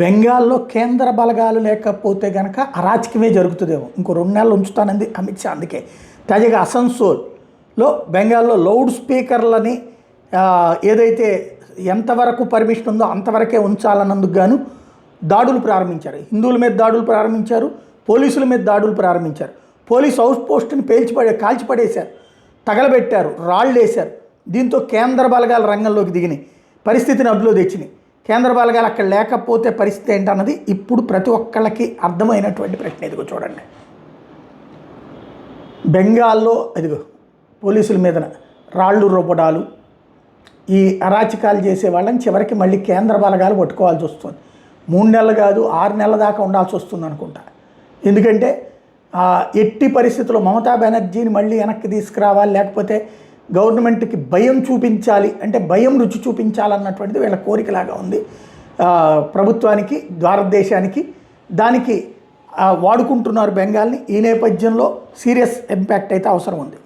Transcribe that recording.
బెంగాల్లో కేంద్ర బలగాలు లేకపోతే గనక అరాచకమే జరుగుతుందేమో. ఇంకో 2 నెలలు ఉంచుతానంది అమిత్ షా. అందుకే తాజాగా అసన్సోల్లో బెంగాల్లో లౌడ్ స్పీకర్లని ఏదైతే ఎంతవరకు పర్మిషన్ ఉందో అంతవరకే ఉంచాలన్నందుకు గాను దాడులు ప్రారంభించారు. హిందువుల మీద దాడులు ప్రారంభించారు, పోలీసుల మీద దాడులు ప్రారంభించారు. పోలీస్ అవుట్ పోస్ట్ని కాల్చిపడేశారు, తగలబెట్టారు, రాళ్ళు వేశారు. దీంతో కేంద్ర బలగాలు రంగంలోకి దిగినాయి, పరిస్థితిని అదుపులో తెచ్చినాయి. కేంద్ర బలగాలు అక్కడ లేకపోతే పరిస్థితి ఏంటన్నది ఇప్పుడు ప్రతి ఒక్కళ్ళకి అర్థమైనటువంటి ప్రశ్న. ఇదిగో చూడండి, బెంగాల్లో ఇదిగో పోలీసుల మీద రాళ్ళు రుబ్బడాలు, ఈ అరాచకాలు చేసే వాళ్ళని చివరికి మళ్ళీ కేంద్ర బలగాలు పట్టుకోవాల్సి వస్తుంది. 3 నెలలు కాదు 6 నెలల దాకా ఉండాల్సి వస్తుంది అనుకుంటా. ఎందుకంటే ఎట్టి పరిస్థితుల్లో మమతా బెనర్జీని మళ్ళీ వెనక్కి తీసుకురావాలి, లేకపోతే గవర్నమెంట్కి భయం చూపించాలి, అంటే భయం రుచి చూపించాలన్నటువంటిది వీళ్ళ కోరికలాగా ఉంది ప్రభుత్వానికి, భారతదేశానికి. దానికి వాడుకుంటున్నారు బెంగాల్ని. ఈ నేపథ్యంలో సీరియస్ ఇంపాక్ట్ అయితే అవసరం ఉంది.